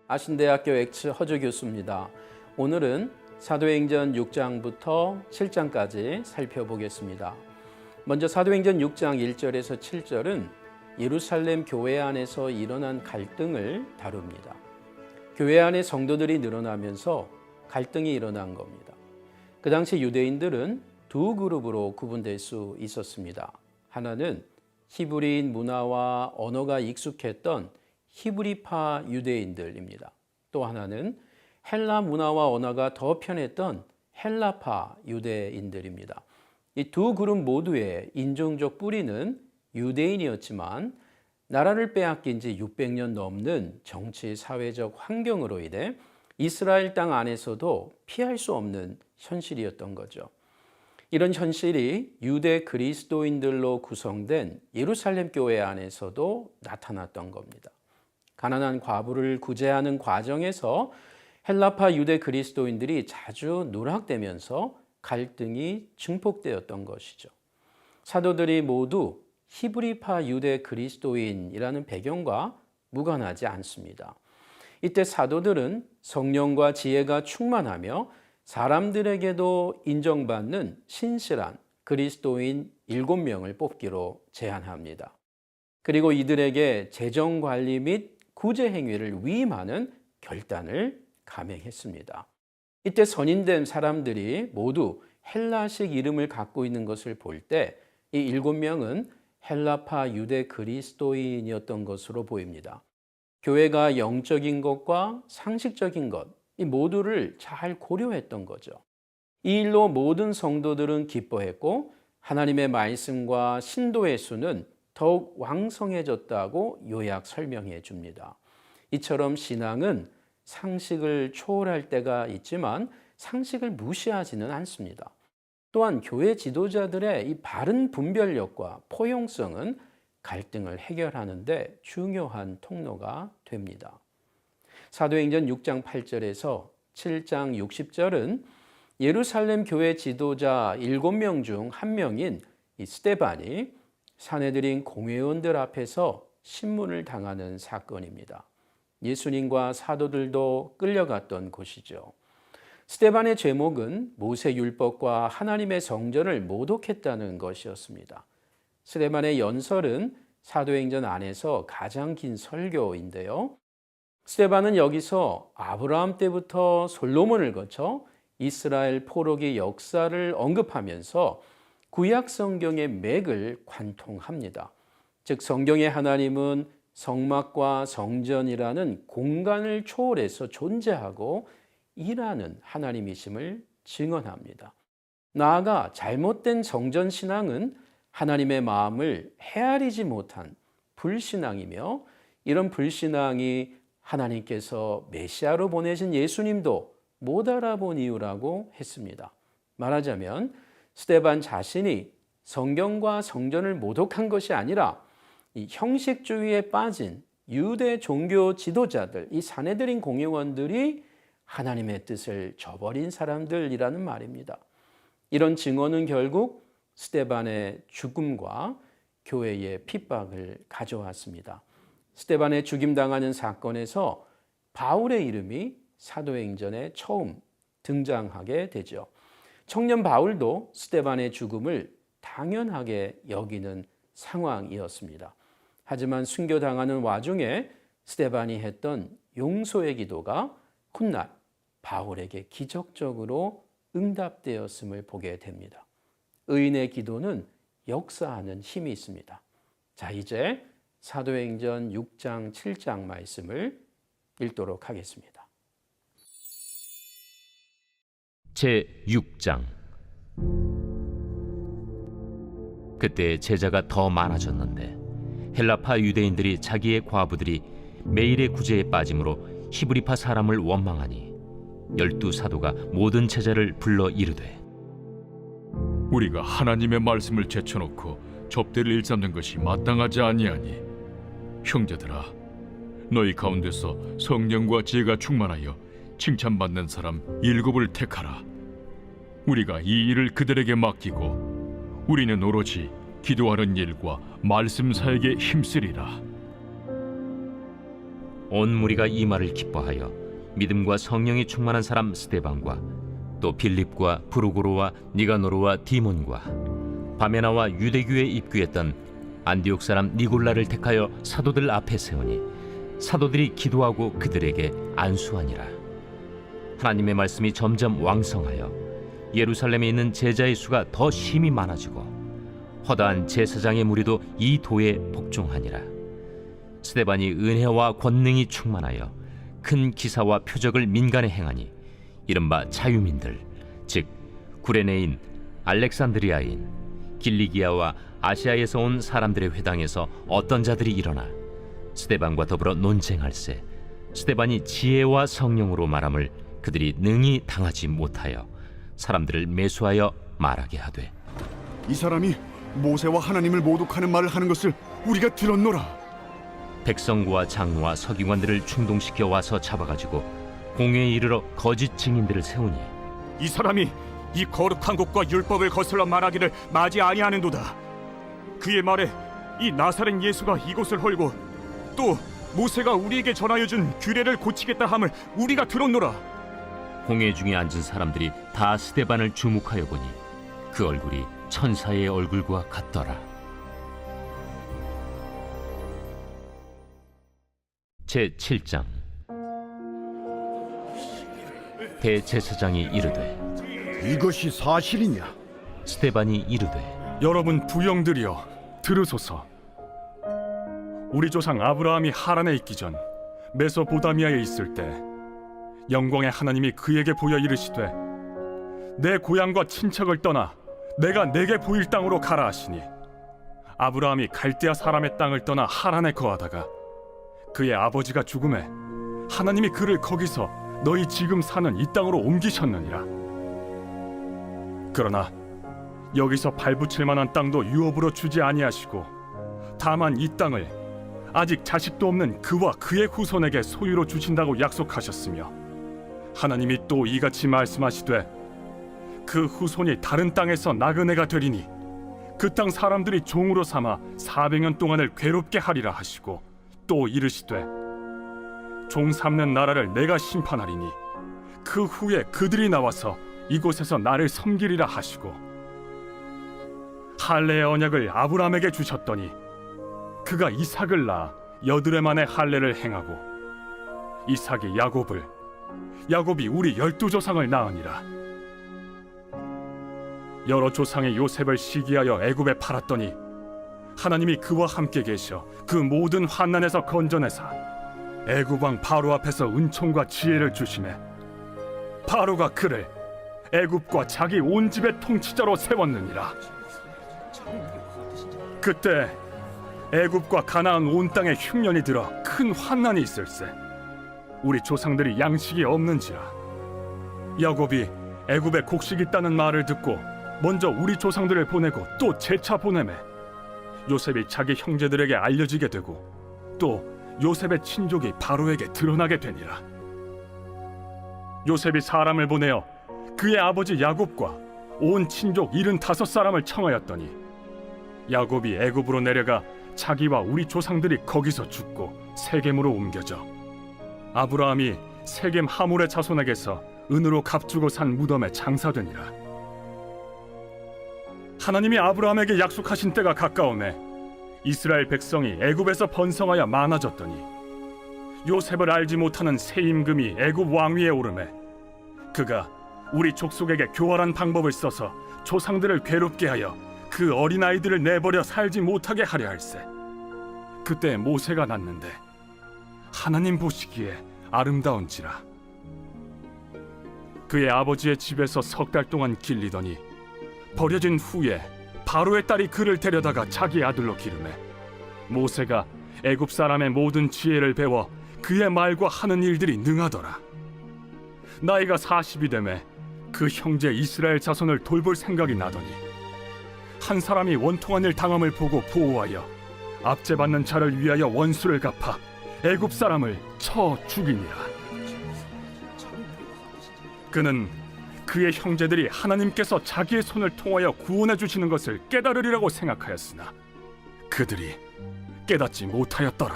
아신대학교 엑츠 허주 교수입니다. 오늘은 사도행전 6장부터 7장까지 살펴보겠습니다. 먼저 사도행전 6장 1절에서 7절은 예루살렘 교회 안에서 일어난 갈등을 다룹니다. 교회 안에 성도들이 늘어나면서 갈등이 일어난 겁니다. 그 당시 유대인들은 두 그룹으로 구분될 수 있었습니다. 하나는 히브리인 문화와 언어가 익숙했던 히브리파 유대인들입니다. 또 하나는 헬라 문화와 언어가 더 편했던 헬라파 유대인들입니다. 이 두 그룹 모두의 인종적 뿌리는 유대인이었지만 나라를 빼앗긴 지 600년 넘는 정치 사회적 환경으로 인해 이스라엘 땅 안에서도 피할 수 없는 현실이었던 거죠. 이런 현실이 유대 그리스도인들로 구성된 예루살렘 교회 안에서도 나타났던 겁니다. 가난한 과부를 구제하는 과정에서 헬라파 유대 그리스도인들이 자주 누락되면서 갈등이 증폭되었던 것이죠. 사도들이 모두 히브리파 유대 그리스도인이라는 배경과 무관하지 않습니다. 이때 사도들은 성령과 지혜가 충만하며 사람들에게도 인정받는 신실한 그리스도인 7명을 뽑기로 제안합니다. 그리고 이들에게 재정관리 및 구제 행위를 위임하는 결단을 감행했습니다. 이때 선임된 사람들이 모두 헬라식 이름을 갖고 있는 것을 볼 때 이 7명은 헬라파 유대 그리스도인이었던 것으로 보입니다. 교회가 영적인 것과 상식적인 것, 이 모두를 잘 고려했던 거죠. 이 일로 모든 성도들은 기뻐했고 하나님의 말씀과 신도의 수는 더욱 왕성해졌다고 요약 설명해 줍니다. 이처럼 신앙은 상식을 초월할 때가 있지만 상식을 무시하지는 않습니다. 또한 교회 지도자들의 이 바른 분별력과 포용성은 갈등을 해결하는 데 중요한 통로가 됩니다. 사도행전 6장 8절에서 7장 60절은 예루살렘 교회 지도자 7명 중 한 명인 이 스데반이 산헤드린 공회원들 앞에서 신문을 당하는 사건입니다. 예수님과 사도들도 끌려갔던 곳이죠. 스데반의 죄목은 모세율법과 하나님의 성전을 모독했다는 것이었습니다. 스데반의 연설은 사도행전 안에서 가장 긴 설교인데요. 스데반은 여기서 아브라함 때부터 솔로몬을 거쳐 이스라엘 포로기 역사를 언급하면서 구약 성경의 맥을 관통합니다. 즉 성경의 하나님은 성막과 성전이라는 공간을 초월해서 존재하고 일하는 하나님이심을 증언합니다. 나아가 잘못된 성전 신앙은 하나님의 마음을 헤아리지 못한 불신앙이며 이런 불신앙이 하나님께서 메시아로 보내신 예수님도 못 알아본 이유라고 했습니다. 말하자면 스데반 자신이 성경과 성전을 모독한 것이 아니라 이 형식주의에 빠진 유대 종교 지도자들, 이 산헤드린 공회원들이 하나님의 뜻을 저버린 사람들이라는 말입니다. 이런 증언은 결국 스데반의 죽음과 교회의 핍박을 가져왔습니다. 스데반의 죽임당하는 사건에서 바울의 이름이 사도행전에 처음 등장하게 되죠. 청년 바울도 스데반의 죽음을 당연하게 여기는 상황이었습니다. 하지만 순교당하는 와중에 스데반이 했던 용서의 기도가 훗날 바울에게 기적적으로 응답되었음을 보게 됩니다. 의인의 기도는 역사하는 힘이 있습니다. 자, 이제 사도행전 6장, 7장 말씀을 읽도록 하겠습니다. 제6장. 그때 제자가 더 많아졌는데 헬라파 유대인들이 자기의 과부들이 매일의 구제에 빠짐으로 히브리파 사람을 원망하니 12사도가 모든 제자를 불러 이르되 우리가 하나님의 말씀을 제쳐놓고 접대를 일삼는 것이 마땅하지 아니하니 형제들아 너희 가운데서 성령과 지혜가 충만하여 칭찬받는 사람 7을 택하라. 우리가 이 일을 그들에게 맡기고 우리는 오로지 기도하는 일과 말씀 사역에 힘쓰리라. 온 무리가 이 말을 기뻐하여 믿음과 성령이 충만한 사람 스데반과 또 빌립과 브루고로와 니가노르와 디몬과 바메나와 유대교에 입교했던 안디옥 사람 니골라를 택하여 사도들 앞에 세우니 사도들이 기도하고 그들에게 안수하니라. 하나님의 말씀이 점점 왕성하여 예루살렘에 있는 제자의 수가 더 심히 많아지고 허다한 제사장의 무리도 이 도에 복종하니라. 스데반이 은혜와 권능이 충만하여 큰 기사와 표적을 민간에 행하니 이른바 자유민들, 즉 구레네인, 알렉산드리아인, 길리기아와 아시아에서 온 사람들의 회당에서 어떤 자들이 일어나 스데반과 더불어 논쟁할세 스데반이 지혜와 성령으로 말함을 그들이 능히 당하지 못하여 사람들을 매수하여 말하게 하되, 이 사람이 모세와 하나님을 모독하는 말을 하는 것을 우리가 들었노라. 백성과 장로와 서기관들을 충동시켜 와서 잡아가지고 공회에 이르러 거짓 증인들을 세우니 이 사람이 이 거룩한 곳과 율법을 거슬러 말하기를 마지 아니하는도다. 그의 말에 이 나사렛 예수가 이곳을 헐고 또 모세가 우리에게 전하여 준 규례를 고치겠다 함을 우리가 들었노라. 공회 중에 앉은 사람들이 다 스데반을 주목하여 보니 그 얼굴이 천사의 얼굴과 같더라. 제7장. 대제사장이 이르되 이것이 사실이냐? 스데반이 이르되 여러분 부영들이여 들으소서. 우리 조상 아브라함이 하란에 있기 전 메소포타미아에 있을 때 영광의 하나님이 그에게 보여 이르시되 내 고향과 친척을 떠나 내가 내게 보일 땅으로 가라 하시니, 아브라함이 갈대아 사람의 땅을 떠나 하란에 거하다가 그의 아버지가 죽음에 하나님이 그를 거기서 너희 지금 사는 이 땅으로 옮기셨느니라. 그러나 여기서 발붙일 만한 땅도 유업으로 주지 아니하시고 다만 이 땅을 아직 자식도 없는 그와 그의 후손에게 소유로 주신다고 약속하셨으며, 하나님이 또 이같이 말씀하시되 그 후손이 다른 땅에서 나그네가 되리니 그 땅 사람들이 종으로 삼아 400년 동안을 괴롭게 하리라 하시고, 또 이르시되 종 삼는 나라를 내가 심판하리니 그 후에 그들이 나와서 이곳에서 나를 섬기리라 하시고, 할례의 언약을 아브라함에게 주셨더니 그가 이삭을 낳아 8해 만에 할례를 행하고 이삭이 야곱을, 야곱이 우리 12조상을 낳으니라. 여러 조상의 요셉을 시기하여 애굽에 팔았더니 하나님이 그와 함께 계셔 그 모든 환난에서 건져내사 애굽 왕 바로 앞에서 은총과 지혜를 주시매 바로가 그를 애굽과 자기 온 집의 통치자로 세웠느니라. 그때 애굽과 가나안 온 땅에 흉년이 들어 큰 환난이 있을세 우리 조상들이 양식이 없는지라. 야곱이 애굽에 곡식 있다는 말을 듣고 먼저 우리 조상들을 보내고 또 재차 보내매 요셉이 자기 형제들에게 알려지게 되고 또 요셉의 친족이 바로에게 드러나게 되니라. 요셉이 사람을 보내어 그의 아버지 야곱과 온 친족 75사람을 청하였더니 야곱이 애굽으로 내려가 자기와 우리 조상들이 거기서 죽고 세겜으로 옮겨져 아브라함이 세겜 하몰의 자손에게서 은으로 값주고 산 무덤에 장사되니라. 하나님이 아브라함에게 약속하신 때가 가까우매 이스라엘 백성이 애굽에서 번성하여 많아졌더니 요셉을 알지 못하는 새 임금이 애굽 왕위에 오르매 그가 우리 족속에게 교활한 방법을 써서 조상들을 괴롭게 하여 그 어린아이들을 내버려 살지 못하게 하려 할세. 그때 모세가 낳는데 하나님 보시기에 아름다운지라. 그의 아버지의 집에서 3달 동안 길리더니 버려진 후에 바로의 딸이 그를 데려다가 자기 아들로 기르매 모세가 애굽 사람의 모든 지혜를 배워 그의 말과 하는 일들이 능하더라. 나이가 40이 되매 그 형제 이스라엘 자손을 돌볼 생각이 나더니 한 사람이 원통한 일 당함을 보고 보호하여 압제받는 자를 위하여 원수를 갚아 애굽 사람을 쳐 죽이니라. 그는 그의 형제들이 하나님께서 자기의 손을 통하여 구원해 주시는 것을 깨달으리라고 생각하였으나 그들이 깨닫지 못하였더라.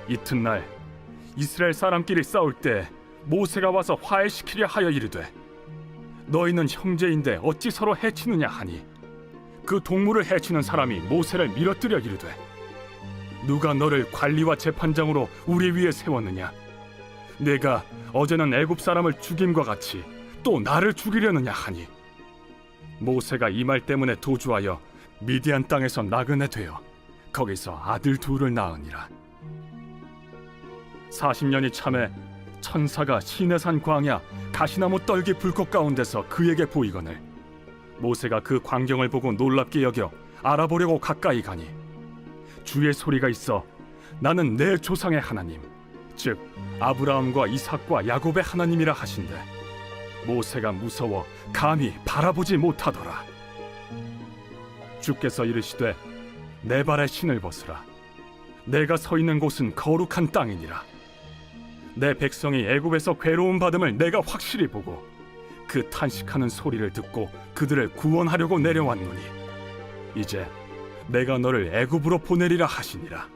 이튿날 이스라엘 사람끼리 싸울 때 모세가 와서 화해시키려 하여 이르되 너희는 형제인데 어찌 서로 해치느냐 하니 그 동물을 해치는 사람이 모세를 밀어뜨려 이르되 누가 너를 관리와 재판장으로 우리 위에 세웠느냐 내가 어제는 애굽 사람을 죽임과 같이 또 나를 죽이려느냐 하니 모세가 이 말 때문에 도주하여 미디안 땅에서 나그네 되어 거기서 아들 둘을 낳으니라. 40년이 참에 천사가 시내산 광야 가시나무 떨기 불꽃 가운데서 그에게 보이거늘 모세가 그 광경을 보고 놀랍게 여겨 알아보려고 가까이 가니 주의 소리가 있어 나는 내 조상의 하나님 즉 아브라함과 이삭과 야곱의 하나님이라 하신대 모세가 무서워 감히 바라보지 못하더라. 주께서 이르시되 내 발에 신을 벗으라. 내가 서 있는 곳은 거룩한 땅이니라. 내 백성이 애굽에서 괴로움 받음을 내가 확실히 보고 그 탄식하는 소리를 듣고 그들을 구원하려고 내려왔노니 이제 내가 너를 애굽으로 보내리라 하시니라.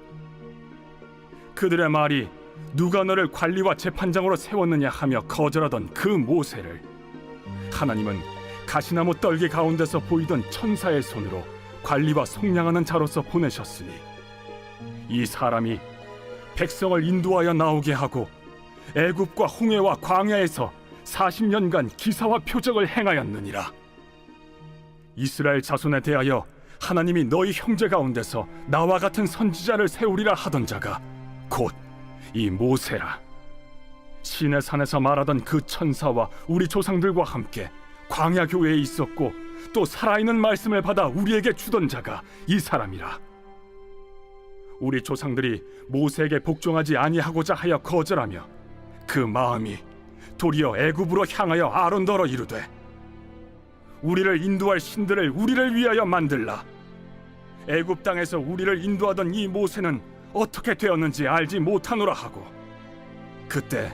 그들의 말이 누가 너를 관리와 재판장으로 세웠느냐 하며 거절하던 그 모세를 하나님은 가시나무 떨기 가운데서 보이던 천사의 손으로 관리와 속량하는 자로서 보내셨으니 이 사람이 백성을 인도하여 나오게 하고 애굽과 홍해와 광야에서 40년간 기사와 표적을 행하였느니라. 이스라엘 자손에 대하여 하나님이 너희 형제 가운데서 나와 같은 선지자를 세우리라 하던 자가 곧 이 모세라. 시내산에서 말하던 그 천사와 우리 조상들과 함께 광야 교회에 있었고 또 살아있는 말씀을 받아 우리에게 주던 자가 이 사람이라. 우리 조상들이 모세에게 복종하지 아니하고자 하여 거절하며 그 마음이 도리어 애굽으로 향하여 아론더러 이르되 우리를 인도할 신들을 우리를 위하여 만들라. 애굽 땅에서 우리를 인도하던 이 모세는 어떻게 되었는지 알지 못하노라 하고 그때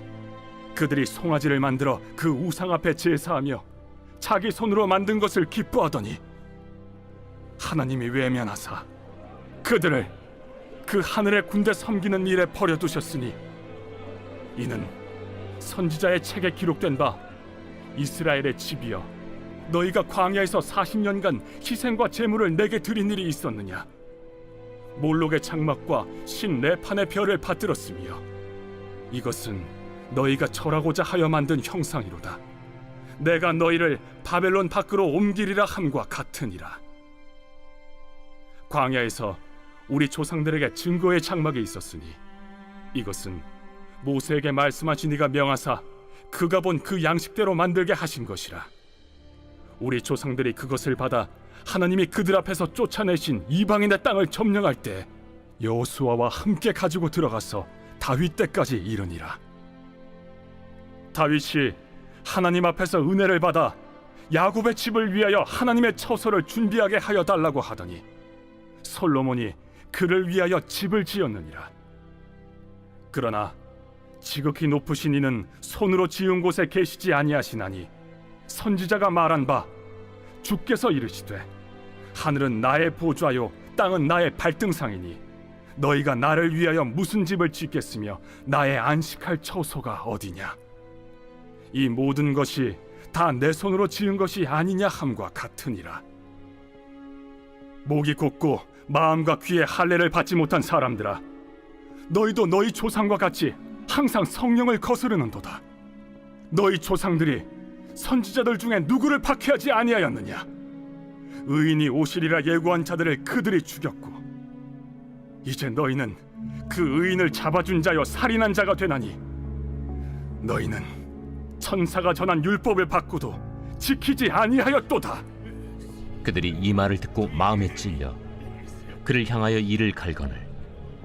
그들이 송아지를 만들어 그 우상 앞에 제사하며 자기 손으로 만든 것을 기뻐하더니 하나님이 외면하사 그들을 그 하늘의 군대 섬기는 일에 버려두셨으니 이는 선지자의 책에 기록된 바 이스라엘의 집이여 너희가 광야에서 40년간 희생과 제물을 내게 드린 일이 있었느냐 몰록의 장막과 신 레판의 별을 받들었으며 이것은 너희가 절하고자 하여 만든 형상이로다. 내가 너희를 바벨론 밖으로 옮기리라 함과 같으니라. 광야에서 우리 조상들에게 증거의 장막이 있었으니 이것은 모세에게 말씀하신 이가 명하사 그가 본 그 양식대로 만들게 하신 것이라. 우리 조상들이 그것을 받아 하나님이 그들 앞에서 쫓아내신 이방인의 땅을 점령할 때 여호수아와 함께 가지고 들어가서 다윗 때까지 이르니라. 다윗이 하나님 앞에서 은혜를 받아 야곱의 집을 위하여 하나님의 처소를 준비하게 하여 달라고 하더니 솔로몬이 그를 위하여 집을 지었느니라. 그러나 지극히 높으신 이는 손으로 지은 곳에 계시지 아니하시나니 선지자가 말한 바 주께서 이르시되 하늘은 나의 보좌요 땅은 나의 발등상이니 너희가 나를 위하여 무슨 집을 짓겠으며 나의 안식할 처소가 어디냐. 이 모든 것이 다 내 손으로 지은 것이 아니냐 함과 같으니라. 목이 곧고 마음과 귀에 할례를 받지 못한 사람들아 너희도 너희 조상과 같이 항상 성령을 거스르는도다. 너희 조상들이 선지자들 중에 누구를 박해하지 아니하였느냐. 의인이 오시리라 예고한 자들을 그들이 죽였고 이제 너희는 그 의인을 잡아준 자여 살인한 자가 되나니 너희는 천사가 전한 율법을 받고도 지키지 아니하였도다. 그들이 이 말을 듣고 마음에 찔려 그를 향하여 이를 갈거늘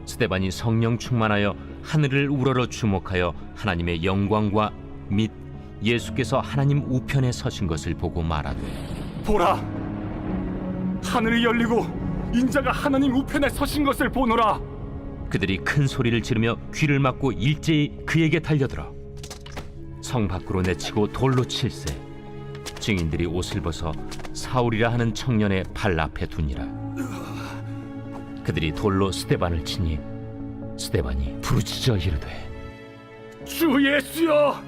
스데반이 성령 충만하여 하늘을 우러러 주목하여 하나님의 영광과 및 예수께서 하나님 우편에 서신 것을 보고 말하되 보라 하늘이 열리고 인자가 하나님 우편에 서신 것을 보노라. 그들이 큰 소리를 지르며 귀를 막고 일제히 그에게 달려들어 성 밖으로 내치고 돌로 칠세 증인들이 옷을 벗어 사울이라 하는 청년의 발 앞에 두니라. 그들이 돌로 스데반을 치니 스데반이 부르짖어 이르되 주 예수여,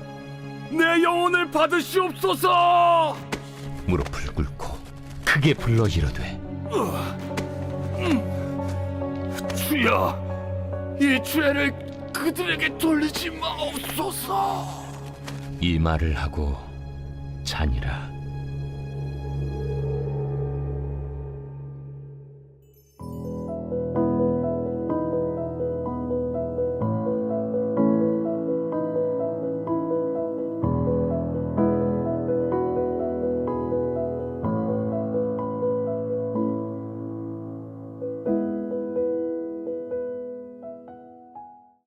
내 영혼을 받으시옵소서. 무릎을 꿇고 크게 불러 이르되 주여, 이 죄를 그들에게 돌리지 마옵소서. 이 말을 하고 자니라.